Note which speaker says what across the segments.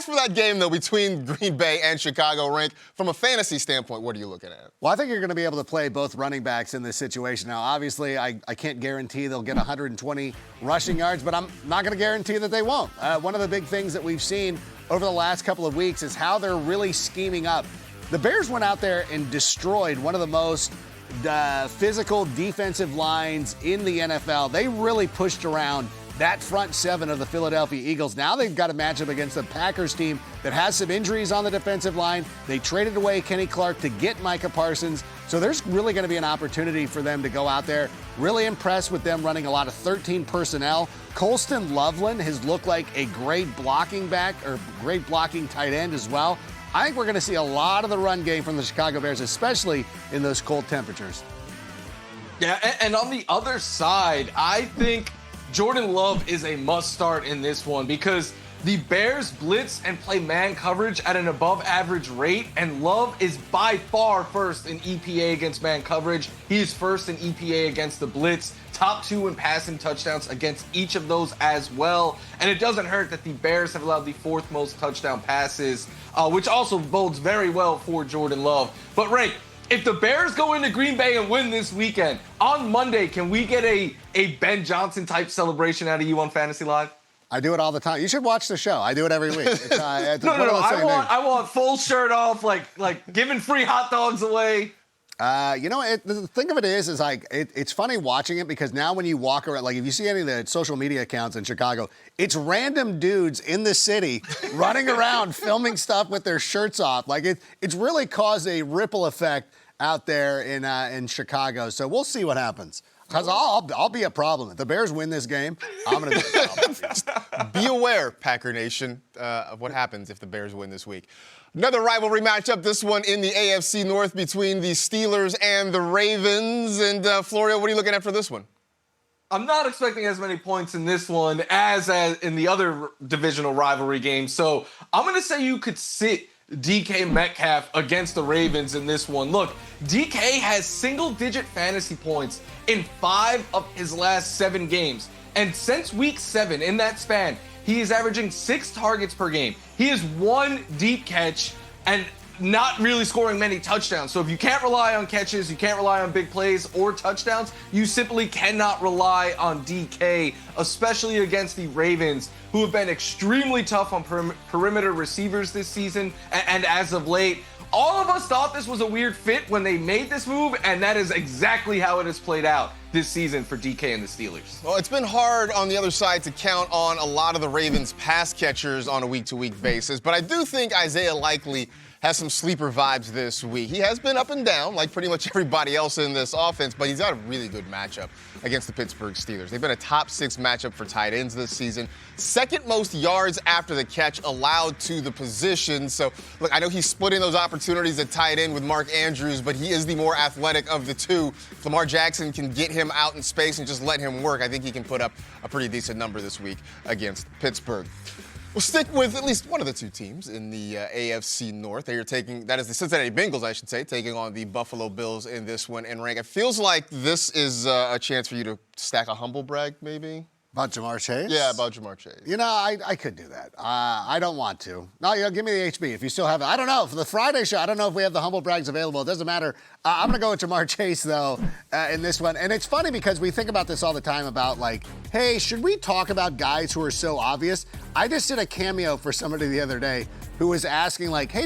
Speaker 1: As for that game, though, between Green Bay and Chicago, Rank, from a fantasy standpoint, what are you looking at?
Speaker 2: Well, I think you're going to be able to play both running backs in this situation. Now, obviously, I can't guarantee they'll get 120 rushing yards, but I'm not going to guarantee that they won't. One of the big things that we've seen over the last couple of weeks is how they're really scheming up. The Bears went out there and destroyed one of the most physical defensive lines in the NFL. They really pushed around that front seven of the Philadelphia Eagles. Now they've got a matchup against the Packers team that has some injuries on the defensive line. They traded away Kenny Clark to get Micah Parsons. So there's really going to be an opportunity for them to go out there. Really impressed with them running a lot of 13 personnel. Colston Loveland has looked like a great blocking back or great blocking tight end as well. I think we're going to see a lot of the run game from the Chicago Bears, especially in those cold temperatures.
Speaker 3: Yeah, and on the other side, I think Jordan Love is a must start in this one because the Bears blitz and play man coverage at an above average rate, and Love is by far first in EPA against man coverage. He is first in EPA against the blitz, top 2 in passing touchdowns against each of those as well. And it doesn't hurt that the Bears have allowed the 4th most touchdown passes, which also bodes very well for Jordan Love. But Ray, if the Bears go into Green Bay and win this weekend, on Monday, can we get a Ben Johnson type celebration out of you on Fantasy Live?
Speaker 2: I do it all the time. You should watch the show. I do it every week.
Speaker 3: No. I want full shirt off, like giving free hot dogs away.
Speaker 2: The thing of it is like it's funny watching it because now when you walk around, like if you see any of the social media accounts in Chicago, it's random dudes in the city running around filming stuff with their shirts off. Like it's really caused a ripple effect out there in Chicago. So we'll see what happens. Because I'll be a problem. If the Bears win this game, I'm going to be a problem.
Speaker 1: Be aware, Packer Nation, of what happens if the Bears win this week. Another rivalry matchup, this one in the AFC North between the Steelers and the Ravens. And, Florio, what are you looking at for this one?
Speaker 3: I'm not expecting as many points in this one as in the other divisional rivalry game. So I'm going to say you could sit DK Metcalf against the Ravens in this one. Look, DK has single-digit fantasy points in 5 of his last 7 games. And since week 7, in that span, he is averaging 6 targets per game. He has 1 deep catch and not really scoring many touchdowns. So if you can't rely on catches, you can't rely on big plays or touchdowns, you simply cannot rely on DK, especially against the Ravens, who have been extremely tough on perimeter receivers this season. And as of late, all of us thought this was a weird fit when they made this move, and that is exactly how it has played out this season for DK and the Steelers.
Speaker 1: Well, it's been hard on the other side to count on a lot of the Ravens' pass catchers on a week-to-week basis, but I do think Isaiah Likely has some sleeper vibes this week. He has been up and down like pretty much everybody else in this offense, but he's got a really good matchup against the Pittsburgh Steelers. They've been a top 6 matchup for tight ends this season. 2nd most yards after the catch allowed to the position. So, look, I know he's splitting those opportunities at tight end with Mark Andrews, but he is the more athletic of the two. If Lamar Jackson can get him out in space and just let him work, I think he can put up a pretty decent number this week against Pittsburgh. We'll stick with at least one of the 2 teams in the AFC North. That is the Cincinnati Bengals, I should say, taking on the Buffalo Bills in this one. And Rank, it feels like this is a chance for you to stack a humble brag, maybe?
Speaker 2: About Ja'Marr Chase?
Speaker 1: Yeah, about Ja'Marr Chase.
Speaker 2: I could do that. I don't want to. No, give me the HB if you still have it. I don't know. For the Friday show, I don't know if we have the humble brags available. It doesn't matter. I'm going to go with Ja'Marr Chase, though, in this one. And it's funny because we think about this all the time about, like, hey, should we talk about guys who are so obvious? I just did a cameo for somebody the other day who was asking, like, hey,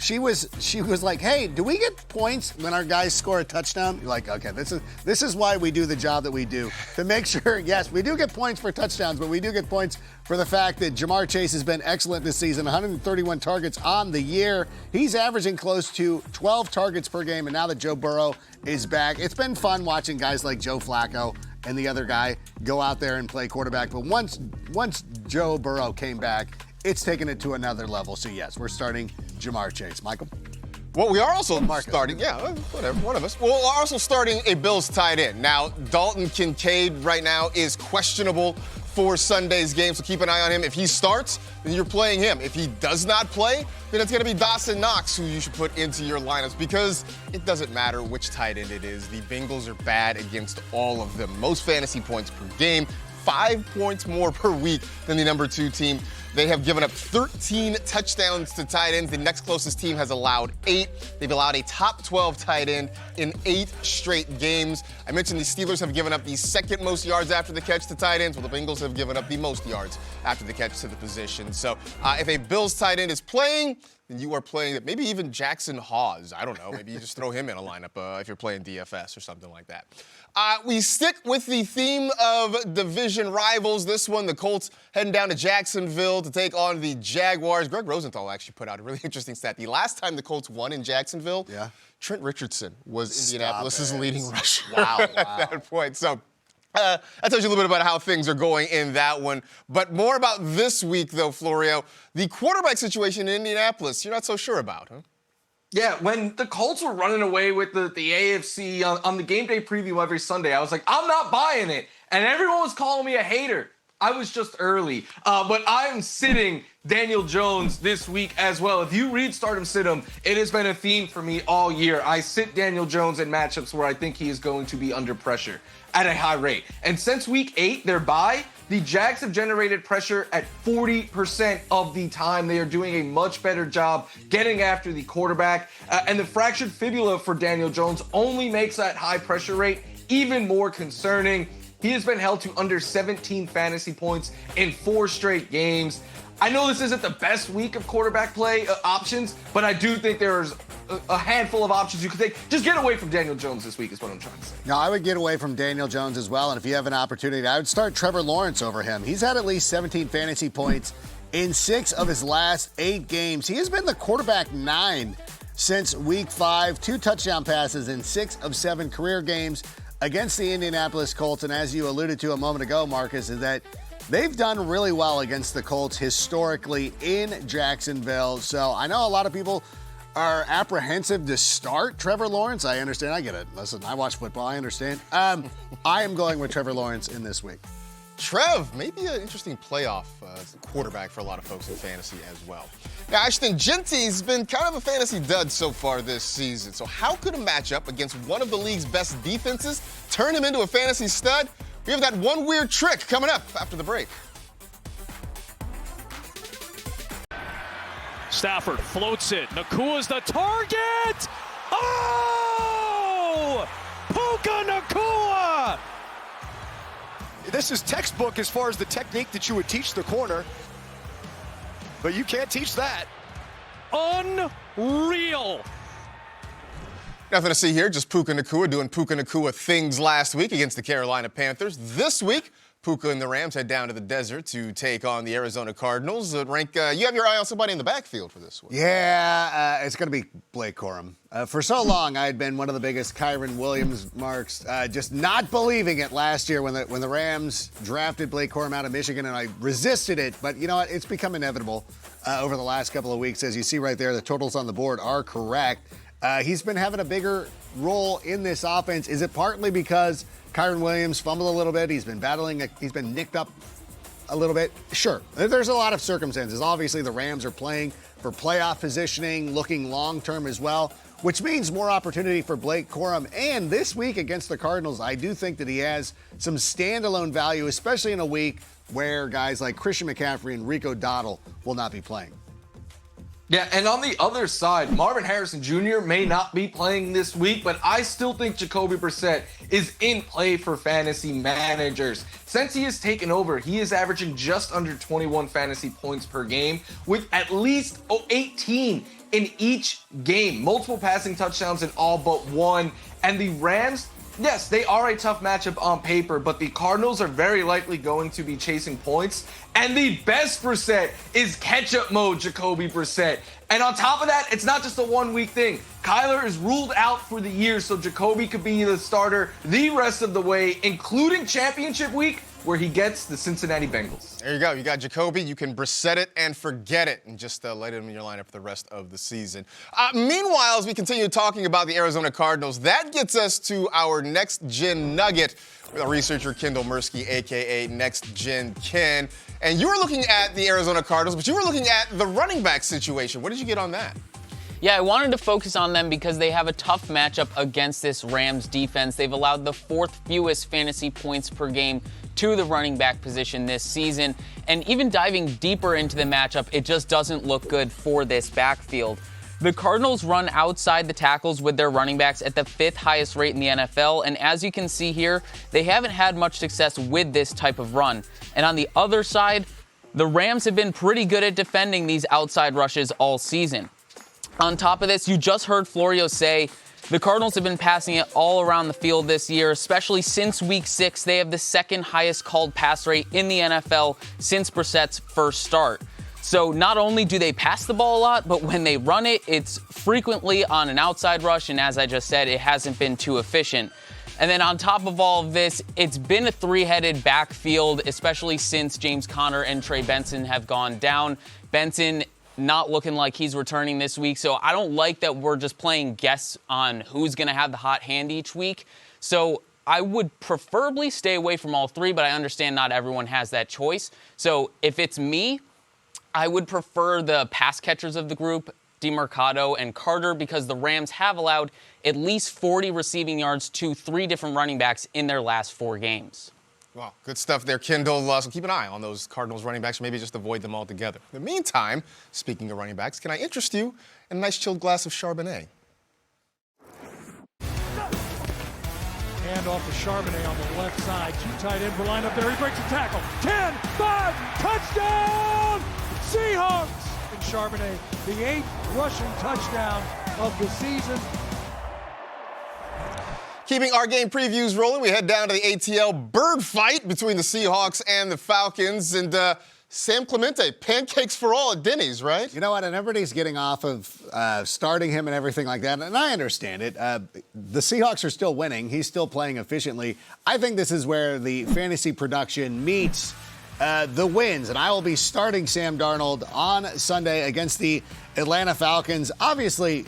Speaker 2: she was like, hey, do we get points when our guys score a touchdown? You're like, okay, this is why we do the job that we do. To make sure, yes, we do get points for touchdowns, but we do get points for the fact that Ja'Marr Chase has been excellent this season, 131 targets on the year. He's averaging close to 12 targets per game, and now that Joe Burrow is back, it's been fun watching guys like Joe Flacco and the other guy go out there and play quarterback. But once Joe Burrow came back, it's taken it to another level. So, yes, we're starting Ja'Marr Chase. Michael?
Speaker 1: Well, we are also starting, whatever, one of us. Well, we're also starting a Bills tight end. Now, Dalton Kincaid right now is questionable for Sunday's game, so keep an eye on him. If he starts, then you're playing him. If he does not play, then it's going to be Dawson Knox who you should put into your lineups because it doesn't matter which tight end it is. The Bengals are bad against all of them. Most fantasy points per game, 5 points more per week than the number 2 team. They have given up 13 touchdowns to tight ends. The next closest team has allowed 8. They've allowed a top 12 tight end in 8 straight games. I mentioned the Steelers have given up the second most yards after the catch to tight ends, while the Bengals have given up the most yards after the catch to the position. So if a Bills tight end is playing, then you are playing maybe even Jackson Hawes. I don't know. Maybe you just throw him in a lineup if you're playing DFS or something like that. We stick with the theme of division rivals. This one, the Colts heading down to Jacksonville to take on the Jaguars. Greg Rosenthal actually put out a really interesting stat. The last time the Colts won in Jacksonville, Trent Richardson was Indianapolis' leading rusher at that point. So that tells you a little bit about how things are going in that one. But more about this week, though, Florio. The quarterback situation in Indianapolis, you're not so sure about, huh?
Speaker 3: Yeah, when the Colts were running away with the AFC on the game day preview every Sunday, I was like, I'm not buying it. And everyone was calling me a hater. I was just early. But I'm sitting Daniel Jones this week as well. If you read Start 'em Sit 'em, it has been a theme for me all year. I sit Daniel Jones in matchups where I think he is going to be under pressure at a high rate. And since week 8, their bye, the Jags have generated pressure at 40% of the time. They are doing a much better job getting after the quarterback. And the fractured fibula for Daniel Jones only makes that high pressure rate even more concerning. He has been held to under 17 fantasy points in 4 straight games. I know this isn't the best week of quarterback play options, but I do think there's a handful of options you could take. Just get away from Daniel Jones this week is what I'm trying to say.
Speaker 2: No, I would get away from Daniel Jones as well, and if you have an opportunity, I would start Trevor Lawrence over him. He's had at least 17 fantasy points in 6 of his last 8 games. He has been the quarterback 9 since week 5, 2 touchdown passes in 6 of 7 career games against the Indianapolis Colts. And as you alluded to a moment ago, Marcus, is that they've done really well against the Colts historically in Jacksonville. So I know a lot of people are apprehensive to start Trevor Lawrence. I understand. I get it. Listen, I watch football. I understand. I am going with Trevor Lawrence in this week.
Speaker 1: Trev, maybe an interesting playoff quarterback for a lot of folks in fantasy as well. Now, Ashton Genty's been kind of a fantasy dud so far this season. So how could a matchup against one of the league's best defenses turn him into a fantasy stud? We have that one weird trick coming up after the break.
Speaker 4: Stafford floats it. Nakua's the target. Oh! Puka Nacua!
Speaker 5: This is textbook as far as the technique that you would teach the corner, but you can't teach that.
Speaker 4: Unreal.
Speaker 1: Nothing to see here, just Puka Nacua doing Puka Nacua things last week against the Carolina Panthers. This week, Puka and the Rams head down to the desert to take on the Arizona Cardinals. Rank, you have your eye on somebody in the backfield for this one.
Speaker 2: Yeah, it's going to be Blake Corum. For so long, I had been one of the biggest Kyren Williams marks, just not believing it last year when the Rams drafted Blake Corum out of Michigan, and I resisted it. But you know what? It's become inevitable over the last couple of weeks. As you see right there, the totals on the board are correct. He's been having a bigger role in this offense. Is it partly because Kyren Williams fumbled a little bit? He's been battling, he's been nicked up a little bit. Sure, there's a lot of circumstances. Obviously, the Rams are playing for playoff positioning, looking long-term as well, which means more opportunity for Blake Corum. And this week against the Cardinals, I do think that he has some standalone value, especially in a week where guys like Christian McCaffrey and Rico Dowdle will not be playing.
Speaker 3: Yeah, and on the other side, Marvin Harrison Jr. may not be playing this week, but I still think Jacoby Brissett is in play for fantasy managers. Since he has taken over, he is averaging just under 21 fantasy points per game with at least 18 in each game. Multiple passing touchdowns in all but one. And the Rams, yes, they are a tough matchup on paper, but the Cardinals are very likely going to be chasing points. And the best Brissett is catch-up mode Jacoby Brissett. And on top of that, it's not just a one-week thing. Kyler is ruled out for the year, so Jacoby could be the starter the rest of the way, including championship week, where he gets the Cincinnati Bengals.
Speaker 1: There you go. You got Jacoby. You can Brissett it and forget it and just let him in your lineup for the rest of the season. Meanwhile, as we continue talking about the Arizona Cardinals, that gets us to our Next Gen Nugget with our researcher Kendall Mursky, a.k.a. Next Gen Ken. And you were looking at the Arizona Cardinals, but you were looking at the running back situation. What did you get on that?
Speaker 6: Yeah, I wanted to focus on them because they have a tough matchup against this Rams defense. They've allowed the 4th fewest fantasy points per game to the running back position this season. And even diving deeper into the matchup, it just doesn't look good for this backfield. The Cardinals run outside the tackles with their running backs at the 5th highest rate in the NFL, and as you can see here, they haven't had much success with this type of run. And on the other side, the Rams have been pretty good at defending these outside rushes all season. On top of this, you just heard Florio say the Cardinals have been passing it all around the field this year, especially since Week 6. They have the 2nd highest called pass rate in the NFL since Brissett's first start. So not only do they pass the ball a lot, but when they run it, it's frequently on an outside rush, and as I just said, it hasn't been too efficient. And then on top of all of this, it's been a 3-headed backfield, especially since James Conner and Trey Benson have gone down. Benson not looking like he's returning this week, so I don't like that we're just playing guess on who's going to have the hot hand each week. So I would preferably stay away from all three, but I understand not everyone has that choice. So if it's me, I would prefer the pass catchers of the group, DeMercado and Carter, because the Rams have allowed at least 40 receiving yards to 3 different running backs in their last 4 games.
Speaker 1: Wow, good stuff there, Kendall. So keep an eye on those Cardinals running backs, maybe just avoid them altogether. In the meantime, speaking of running backs, can I interest you in a nice chilled glass of Chardonnay?
Speaker 4: Hand off to Charbonnet on the left side. 2 tight ends were lined up there. He breaks a tackle. 10, 5, touchdown! Seahawks! And Charbonnet, the 8th rushing touchdown of the season.
Speaker 1: Keeping our game previews rolling, we head down to the ATL bird fight between the Seahawks and the Falcons. And Sam Clemente, pancakes for all at Denny's, right?
Speaker 2: You know what? And everybody's getting off of starting him and everything like that. And I understand it. The Seahawks are still winning. He's still playing efficiently. I think this is where the fantasy production meets the wins. And I will be starting Sam Darnold on Sunday against the Atlanta Falcons. Obviously,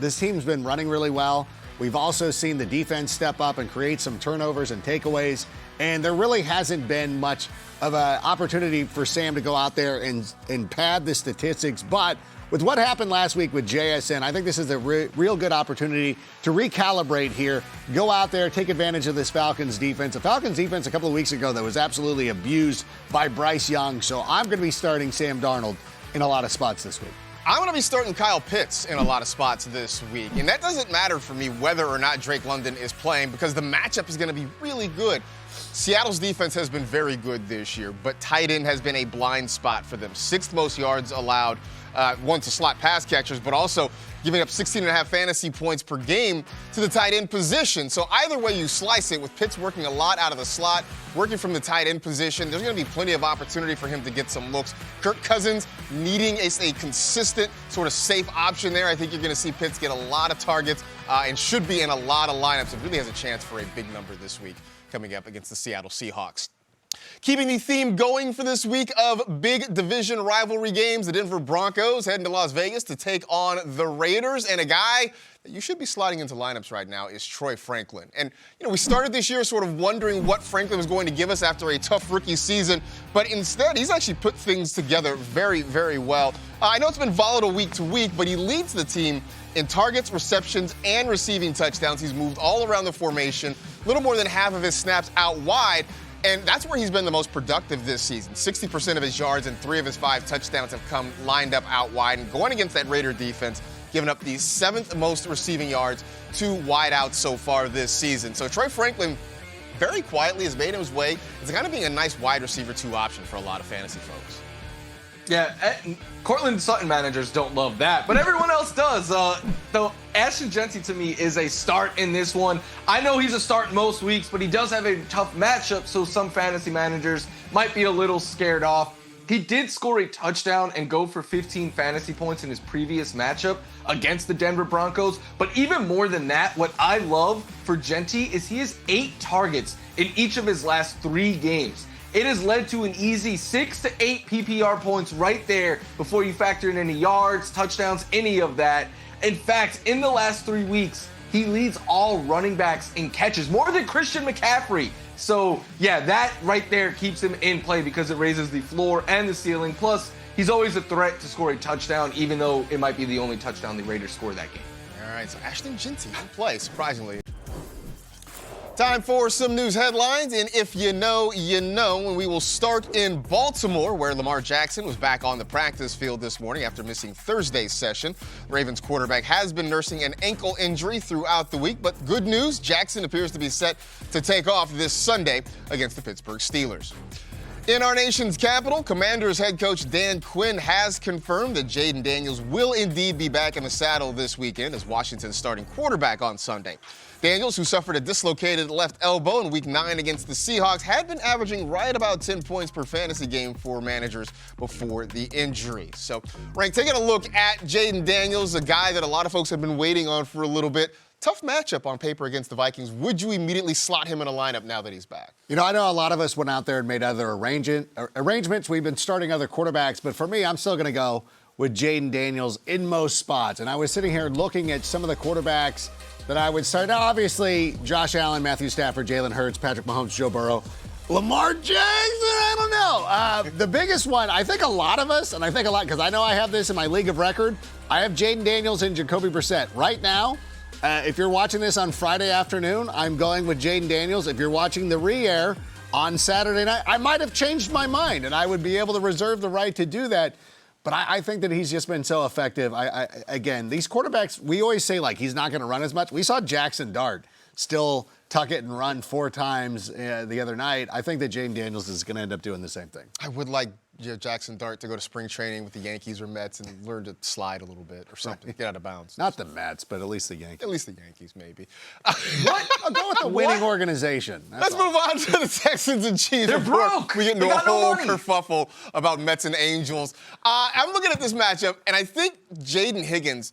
Speaker 2: this team's been running really well. We've also seen the defense step up and create some turnovers and takeaways. And there really hasn't been much of an opportunity for Sam to go out there and pad the statistics. But with what happened last week with JSN, I think this is a real good opportunity to recalibrate here. Go out there, take advantage of this Falcons defense. The Falcons defense a couple of weeks ago that was absolutely abused by Bryce Young. So I'm going to be starting Sam Darnold in a lot of spots this week.
Speaker 1: I'm going to be starting Kyle Pitts in a lot of spots this week. And that doesn't matter for me whether or not Drake London is playing because the matchup is going to be really good. Seattle's defense has been very good this year, but tight end has been a blind spot for them. 6th most yards allowed, one to slot pass catchers, but also giving up 16.5 fantasy points per game to the tight end position. So either way you slice it, with Pitts working a lot out of the slot, working from the tight end position, there's going to be plenty of opportunity for him to get some looks. Kirk Cousins needing a consistent, sort of safe option there. I think you're going to see Pitts get a lot of targets and should be in a lot of lineups. It really has a chance for a big number this week coming up against the Seattle Seahawks. Keeping the theme going for this week of big division rivalry games, the Denver Broncos heading to Las Vegas to take on the Raiders. And a guy that you should be sliding into lineups right now is Troy Franklin. And, we started this year sort of wondering what Franklin was going to give us after a tough rookie season. But instead, he's actually put things together very, very well. I know it's been volatile week to week, but he leads the team in targets, receptions, and receiving touchdowns. He's moved all around the formation, a little more than half of his snaps out wide. And that's where he's been the most productive this season. 60% of his yards and 3 of his 5 touchdowns have come lined up out wide. And going against that Raider defense, giving up the 7th most receiving yards to wideouts so far this season. So Troy Franklin very quietly has made his way into kind of being a nice wide receiver 2 option for a lot of fantasy folks.
Speaker 3: Yeah, Cortland Sutton managers don't love that, but everyone else does. Though Ashton Jeanty to me is a start in this one. I know he's a start most weeks, but he does have a tough matchup, so some fantasy managers might be a little scared off. He did score a touchdown and go for 15 fantasy points in his previous matchup against the Denver Broncos. But even more than that, what I love for Jeanty is he has 8 targets in each of his last 3 games. It has led to an easy 6 to 8 PPR points right there before you factor in any yards, touchdowns, any of that. In fact, in the last 3 weeks, he leads all running backs in catches, more than Christian McCaffrey. So, yeah, that right there keeps him in play because it raises the floor and the ceiling. Plus, he's always a threat to score a touchdown, even though it might be the only touchdown the Raiders score that game.
Speaker 1: All right, so Ashton Jeanty in play, surprisingly. Time for some news headlines, and if you know, you know. And we will start in Baltimore, where Lamar Jackson was back on the practice field this morning after missing Thursday's session. Ravens quarterback has been nursing an ankle injury throughout the week, but good news, Jackson appears to be set to take off this Sunday against the Pittsburgh Steelers. In our nation's capital, Commanders head coach Dan Quinn has confirmed that Jayden Daniels will indeed be back in the saddle this weekend as Washington's starting quarterback on Sunday. Daniels, who suffered a dislocated left elbow in Week 9 against the Seahawks, had been averaging right about 10 points per fantasy game for managers before the injury. So, Rank, taking a look at Jayden Daniels, a guy that a lot of folks have been waiting on for a little bit. Tough matchup on paper against the Vikings. Would you immediately slot him in a lineup now that he's back?
Speaker 2: You know, I know a lot of us went out there and made other arrangements. We've been starting other quarterbacks, but for me, I'm still going to go with Jayden Daniels in most spots. And I was sitting here looking at some of the quarterbacks that I would start. Now, obviously, Josh Allen, Matthew Stafford, Jalen Hurts, Patrick Mahomes, Joe Burrow, Lamar Jackson, I don't know. The biggest one, I think a lot of us, and I think a lot, because I know I have this in my league of record, I have Jayden Daniels and Jacoby Brissett. Right now, if you're watching this on Friday afternoon, I'm going with Jayden Daniels. If you're watching the re-air on Saturday night, I might have changed my mind, and I would be able to reserve the right to do that. But I think that he's just been so effective. Again, these quarterbacks, we always say, like, he's not going to run as much. We saw Jackson Dart still tuck it and run 4 times the other night. I think that Jayden Daniels is going to end up doing the same thing.
Speaker 1: I would like Jackson Dart to go to spring training with the Yankees or Mets and learn to slide a little bit or something, get out of bounds.
Speaker 2: Not the Mets, but at least the Yankees.
Speaker 1: At least the Yankees, maybe.
Speaker 2: What? I'll go with the winning organization.
Speaker 1: Let's move on to the Texans and Chiefs.
Speaker 3: They're broke.
Speaker 1: We get into a whole kerfuffle about Mets and Angels. I'm looking at this matchup, and I think Jaden Higgins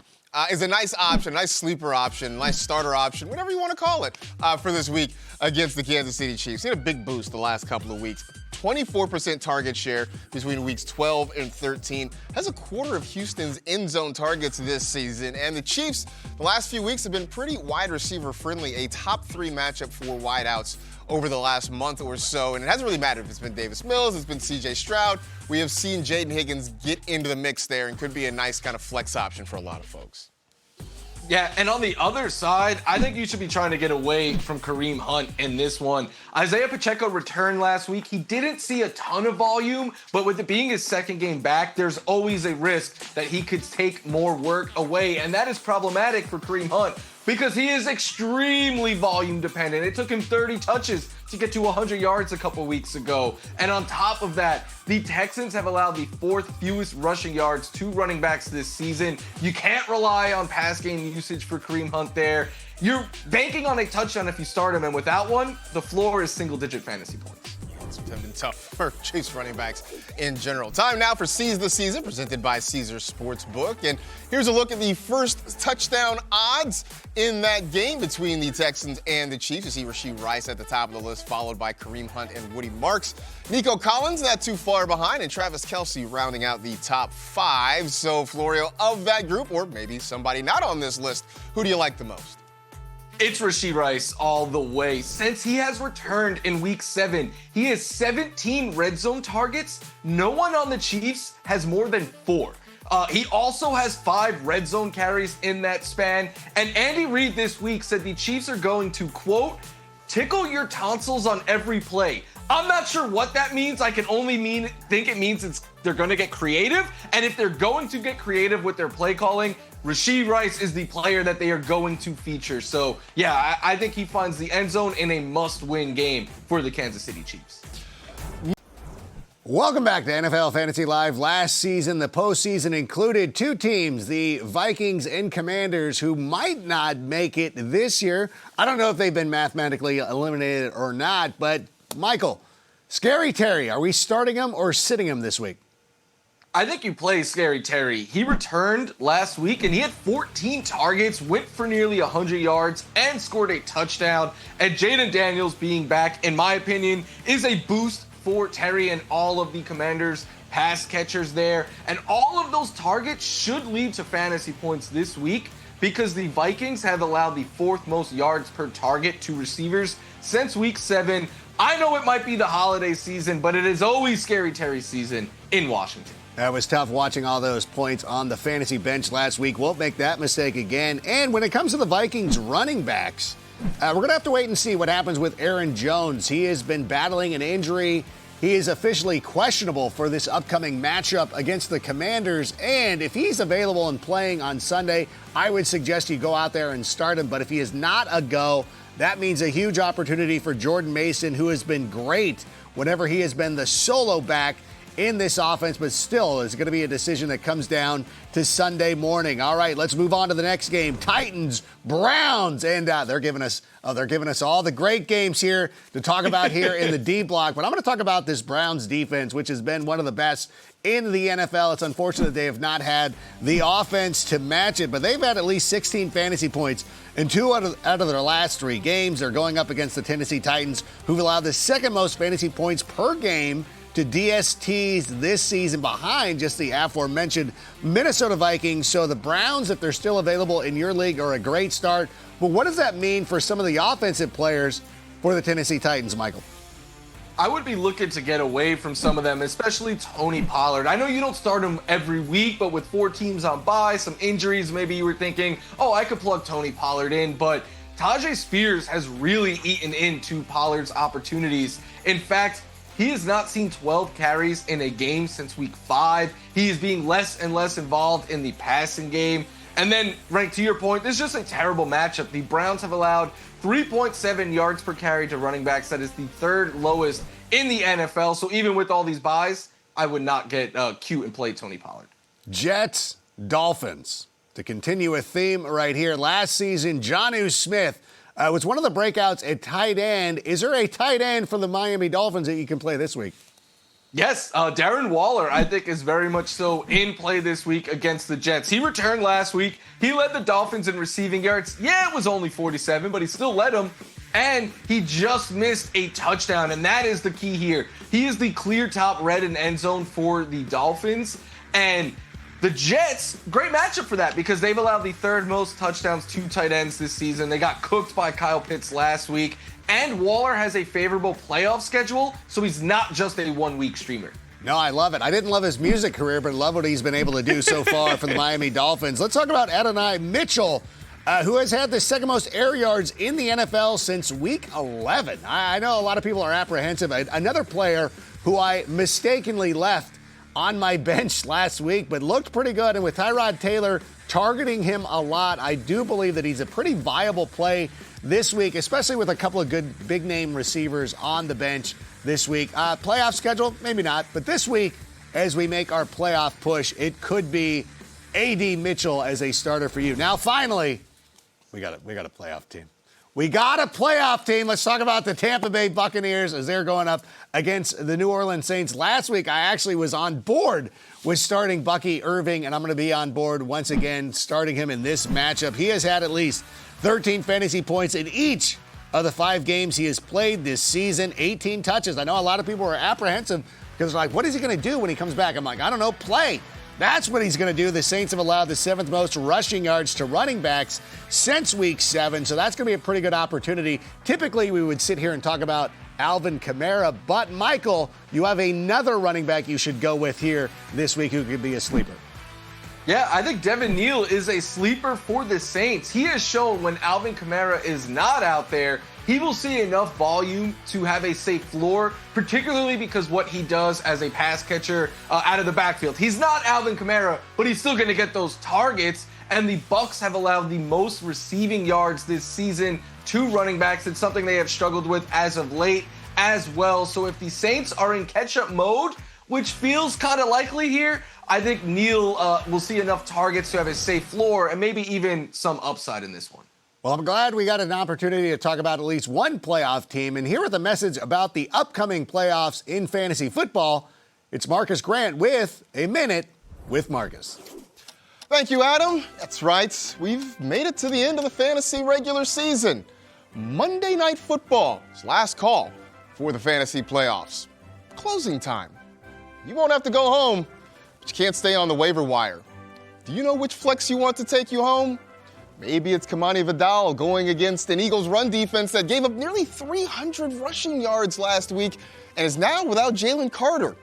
Speaker 1: is a nice option, a nice sleeper option, a nice starter option, whatever you want to call it, for this week against the Kansas City Chiefs. He had a big boost the last couple of weeks. 24% target share between weeks 12 and 13. Has a quarter of Houston's end zone targets this season. And the Chiefs, the last few weeks have been pretty wide receiver friendly, a top 3 matchup for wideouts over the last month or so. And it hasn't really mattered if it's been Davis Mills, it's been C.J. Stroud. We have seen Jaden Higgins get into the mix there and could be a nice kind of flex option for a lot of folks.
Speaker 3: Yeah, and on the other side, I think you should be trying to get away from Kareem Hunt in this one. Isaiah Pacheco returned last week. He didn't see a ton of volume, but with it being his second game back, there's always a risk that he could take more work away, and that is problematic for Kareem Hunt because he is extremely volume dependent. It took him 30 touches to get to 100 yards a couple weeks ago. And on top of that, the Texans have allowed the 4th fewest rushing yards to running backs this season. You can't rely on pass game usage for Kareem Hunt there. You're banking on a touchdown if you start him, and without one, the floor is single-digit fantasy points.
Speaker 1: It's been tough for Chiefs running backs in general. Time now for Seize the Season, presented by Caesars Sportsbook. And here's a look at the first touchdown odds in that game between the Texans and the Chiefs. You see Rashee Rice at the top of the list, followed by Kareem Hunt and Woody Marks. Nico Collins not too far behind, and Travis Kelce rounding out the top 5. So, Florio, of that group, or maybe somebody not on this list, who do you like the most?
Speaker 3: It's Rashee Rice all the way. Since he has returned in week 7, he has 17 red zone targets. No one on the Chiefs has more than 4. He also has 5 red zone carries in that span. And Andy Reid this week said the Chiefs are going to, quote, tickle your tonsils on every play. I'm not sure what that means. I can only think it means they're going to get creative. And if they're going to get creative with their play calling, Rashee Rice is the player that they are going to feature. So, yeah, I think he finds the end zone in a must-win game for the Kansas City Chiefs.
Speaker 2: Welcome back to NFL Fantasy Live. Last season, the postseason included 2 teams, the Vikings and Commanders, who might not make it this year. I don't know if they've been mathematically eliminated or not, but Michael, Scary Terry, are we starting him or sitting him this week?
Speaker 3: I think you play Scary Terry. He returned last week and he had 14 targets, went for nearly 100 yards, and scored a touchdown. And Jayden Daniels being back, in my opinion, is a boost for Terry and all of the Commanders' pass catchers there. And all of those targets should lead to fantasy points this week because the Vikings have allowed the 4th most yards per target to receivers since week 7. I know it might be the holiday season, but it is always Scary Terry season in Washington.
Speaker 2: That was tough watching all those points on the fantasy bench last week. Won't make that mistake again. And when it comes to the Vikings running backs, We're going to have to wait and see what happens with Aaron Jones. He has been battling an injury. He is officially questionable for this upcoming matchup against the Commanders. And if he's available and playing on Sunday, I would suggest you go out there and start him. But if he is not a go, that means a huge opportunity for Jordan Mason, who has been great whenever he has been the solo back in this offense, but still is going to be a decision that comes down to Sunday morning. All right, let's move on to the next game. Titans, Browns, and they're giving us all the great games here to talk about here in the D block. But I'm going to talk about this Browns defense, which has been one of the best in the NFL. It's unfortunate they have not had the offense to match it, but they've had at least 16 fantasy points in 2 out of their last 3 games. They're going up against the Tennessee Titans, who've allowed the second most fantasy points per game to DSTs this season, behind just the aforementioned Minnesota Vikings. So the Browns, if they're still available in your league, are a great start. But what does that mean for some of the offensive players for the Tennessee Titans, Michael?
Speaker 3: I would be looking to get away from some of them, especially Tony Pollard. I know you don't start him every week, but with 4 teams on bye, some injuries, maybe you were thinking, oh, I could plug Tony Pollard in. But Tyjae Spears has really eaten into Pollard's opportunities. In fact, he has not seen 12 carries in a game since week 5. He is being less and less involved in the passing game. And then, Rank, to your point, this is just a terrible matchup. The Browns have allowed 3.7 yards per carry to running backs. That is the 3rd lowest in the NFL. So even with all these buys, I would not get cute and play Tony Pollard.
Speaker 2: Jets, Dolphins. To continue a theme right here, last season, Jonnu Smith was one of the breakouts at tight end. Is there a tight end for the Miami Dolphins that you can play this week?
Speaker 3: Yes, Darren Waller, I think, is very much so in play this week against the Jets. He returned last week. He led the Dolphins in receiving yards. Yeah, it was only 47, but he still led them. And he just missed a touchdown, and that is the key here. He is the clear top red and end zone for the Dolphins. And the Jets, great matchup for that because they've allowed the 3rd most touchdowns to tight ends this season. They got cooked by Kyle Pitts last week. And Waller has a favorable playoff schedule, so he's not just a 1-week streamer.
Speaker 2: No, I love it. I didn't love his music career, but love what he's been able to do so far for the Miami Dolphins. Let's talk about Adonai Mitchell, who has had the 2nd most air yards in the NFL since week 11. I know a lot of people are apprehensive. Another player who I mistakenly left on my bench last week, but looked pretty good. And with Tyrod Taylor targeting him a lot, I do believe that he's a pretty viable play this week, especially with a couple of good big-name receivers on the bench this week. Playoff schedule, maybe not, but this week, as we make our playoff push, it could be A.D. Mitchell as a starter for you. Now, finally, we got a playoff team. We got a playoff team. Let's talk about the Tampa Bay Buccaneers as they're going up against the New Orleans Saints. Last week, I actually was on board with starting Bucky Irving, and I'm going to be on board once again starting him in this matchup. He has had at least 13 fantasy points in each of the 5 games he has played this season, 18 touches. I know a lot of people are apprehensive because they're like, what is he going to do when he comes back? I'm like, I don't know, play. That's what he's going to do. The Saints have allowed the 7th most rushing yards to running backs since week 7, so that's going to be a pretty good opportunity. Typically, we would sit here and talk about Alvin Kamara, but Michael, you have another running back you should go with here this week who could be a sleeper.
Speaker 3: Yeah, I think Devin Neal is a sleeper for the Saints. He has shown when Alvin Kamara is not out there, he will see enough volume to have a safe floor, particularly because what he does as a pass catcher out of the backfield. He's not Alvin Kamara, but he's still going to get those targets. And the Bucs have allowed the most receiving yards this season to running backs. It's something they have struggled with as of late as well. So if the Saints are in catch-up mode, which feels kind of likely here, I think Neal will see enough targets to have a safe floor and maybe even some upside in this one.
Speaker 2: Well, I'm glad we got an opportunity to talk about at least one playoff team. And here with a message about the upcoming playoffs in fantasy football, it's Marcus Grant with A Minute with Marcus.
Speaker 1: Thank you, Adam. That's right. We've made it to the end of the fantasy regular season. Monday Night Football is last call for the fantasy playoffs. Closing time. You won't have to go home, but you can't stay on the waiver wire. Do you know which flex you want to take you home? Maybe it's Kamani Vidal going against an Eagles run defense that gave up nearly 300 rushing yards last week and is now without Jalen Carter.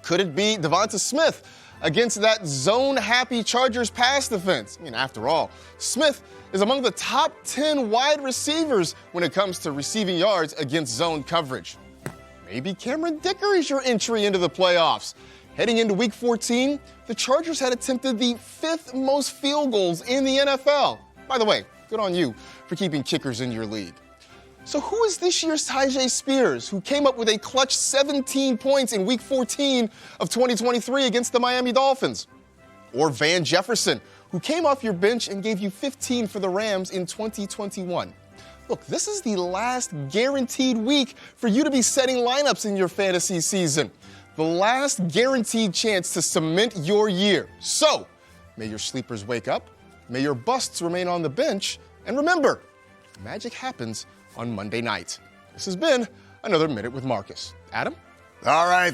Speaker 1: Could it be Devonta Smith against that zone-happy Chargers pass defense. I mean, after all, Smith is among the top 10 wide receivers when it comes to receiving yards against zone coverage. Maybe Cameron Dickery's your entry into the playoffs. Heading into Week 14, the Chargers had attempted the 5th most field goals in the NFL. By the way, good on you for keeping kickers in your league. So who is this year's Tyjae Spears, who came up with a clutch 17 points in Week 14 of 2023 against the Miami Dolphins? Or Van Jefferson, who came off your bench and gave you 15 for the Rams in 2021? Look, this is the last guaranteed week for you to be setting lineups in your fantasy season. The last guaranteed chance to cement your year. So, may your sleepers wake up, may your busts remain on the bench, and remember, magic happens on Monday night. This has been another Minute with Marcus. Adam?
Speaker 2: All right.